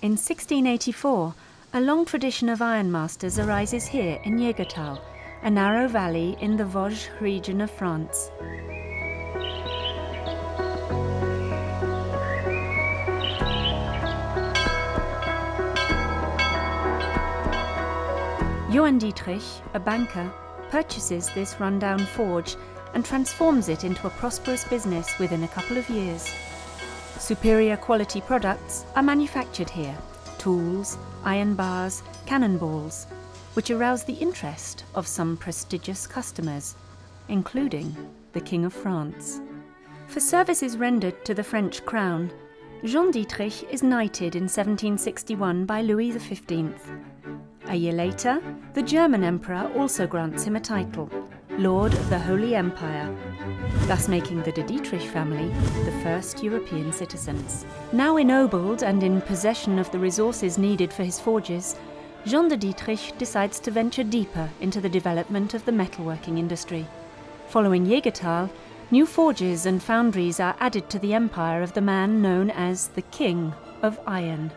In 1684, a long tradition of ironmasters arises here in Jägertal, a narrow valley in the Vosges region of France. Johann Dietrich, a banker, purchases this rundown forge and transforms it into a prosperous business within a couple of years. Superior quality products are manufactured here: tools, iron bars, cannonballs, which arouse the interest of some prestigious customers, including the King of France. For services rendered to the French crown, Jean Dietrich is knighted in 1761 by Louis XV. A year later, the German Emperor also grants him a title, Lord of the Holy Empire, thus making the De Dietrich family the first European citizens. Now ennobled and in possession of the resources needed for his forges, Jean de Dietrich decides to venture deeper into the development of the metalworking industry. Following Jägertal, new forges and foundries are added to the empire of the man known as the King of Iron.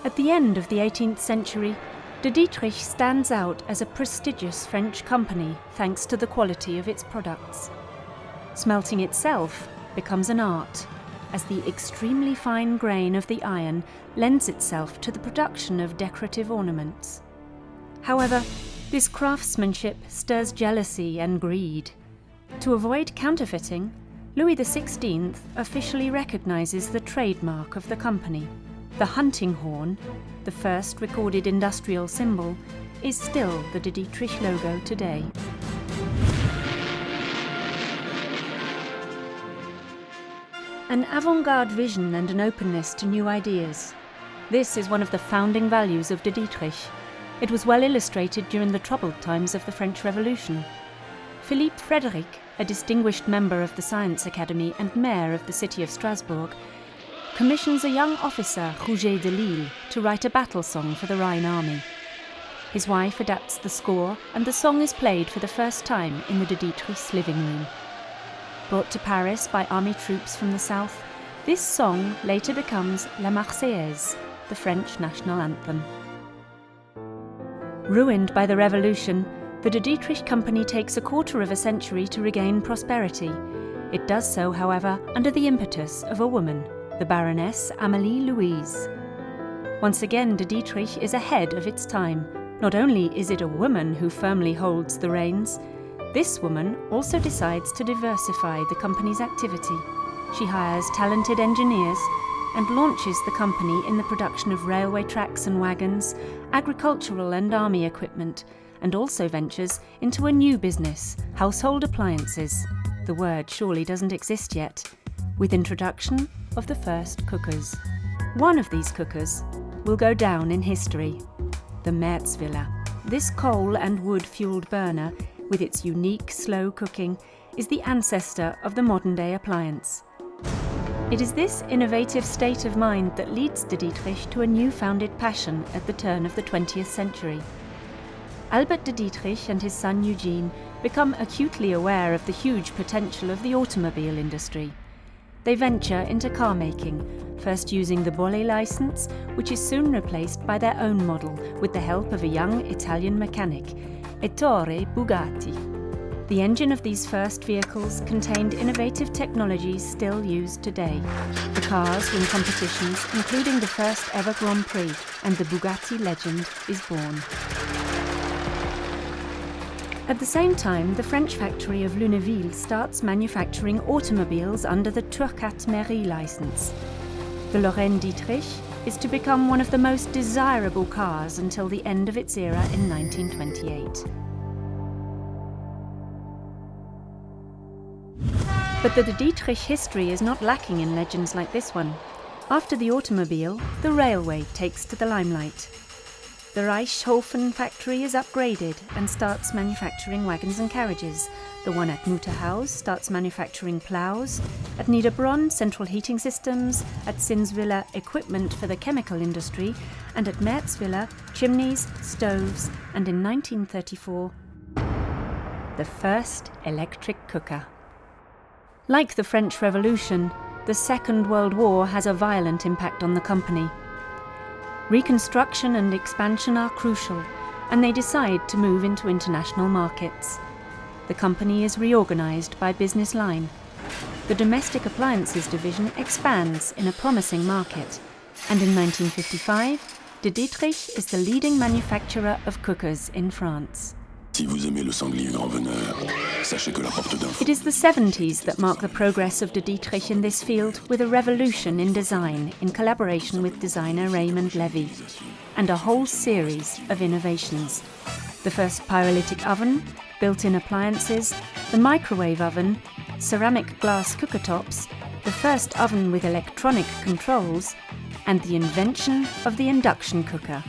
At the end of the 18th century, De Dietrich stands out as a prestigious French company thanks to the quality of its products. Smelting itself becomes an art, as the extremely fine grain of the iron lends itself to the production of decorative ornaments. However, this craftsmanship stirs jealousy and greed. To avoid counterfeiting, Louis XVI officially recognizes the trademark of the company. The hunting horn, the first recorded industrial symbol, is still the De Dietrich logo today. An avant-garde vision and an openness to new ideas. This is one of the founding values of De Dietrich. It was well illustrated during the troubled times of the French Revolution. Philippe Frédéric, a distinguished member of the Science Academy and mayor of the city of Strasbourg, commissions a young officer, Rouget de Lille, to write a battle song for the Rhine army. His wife adapts the score, and the song is played for the first time in the De Dietrich's living room. Brought to Paris by army troops from the south, this song later becomes La MARSEILLAISE, the French national anthem. Ruined by the revolution, the De Dietrich company takes a quarter of a century to regain prosperity. It does so, however, under the impetus of a woman, the Baroness Amélie Louise. Once again, De Dietrich is ahead of its time. Not only is it a woman who firmly holds the reins, this woman also decides to diversify the company's activity. She hires talented engineers and launches the company in the production of railway tracks and wagons, agricultural and army equipment, and also ventures into a new business, household appliances. The word surely doesn't exist yet, with introduction of the first cookers. One of these cookers will go down in history, the Märzwiller. This coal and wood-fueled burner, with its unique slow cooking, is the ancestor of the modern-day appliance. It is this innovative state of mind that leads De Dietrich to a new-founded passion at the turn of the 20th century. Albert de Dietrich and his son Eugene become acutely aware of the huge potential of the automobile industry. They venture into car making, first using the Bollé license, which is soon replaced by their own model with the help of a young Italian mechanic, Ettore Bugatti. The engine of these first vehicles contained innovative technologies still used today. The cars win competitions, including the first ever Grand Prix, and the Bugatti legend is born. At the same time, the French factory of Lunéville starts manufacturing automobiles under the Turcat Mairie license. The Lorraine Dietrich is to become one of the most desirable cars until the end of its era in 1928. But the De Dietrich history is not lacking in legends like this one. After the automobile, the railway takes to the limelight. The Reichshofen factory is upgraded and starts manufacturing wagons and carriages. The one at Mutterhaus starts manufacturing ploughs. At Niederbronn, central heating systems. At Sinswiller, equipment for the chemical industry. And at Märzwiller, chimneys, stoves, and in 1934, the first electric cooker. Like the French Revolution, the Second World War has a violent impact on the company. Reconstruction and expansion are crucial, and they decide to move into international markets. The company is reorganized by business line. The domestic appliances division expands in a promising market, and in 1955, De Dietrich is the leading manufacturer of cookers in France. Si vous aimez le sanglier grand veneur, sachez que la porte d'un It is the 70s that mark the progress of De Dietrich in this field, with a revolution in design in collaboration with designer Raymond Levy, and a whole series of innovations. The first pyrolytic oven, built-in appliances, the microwave oven, ceramic glass cooker tops, the first oven with electronic controls, and the invention of the induction cooker.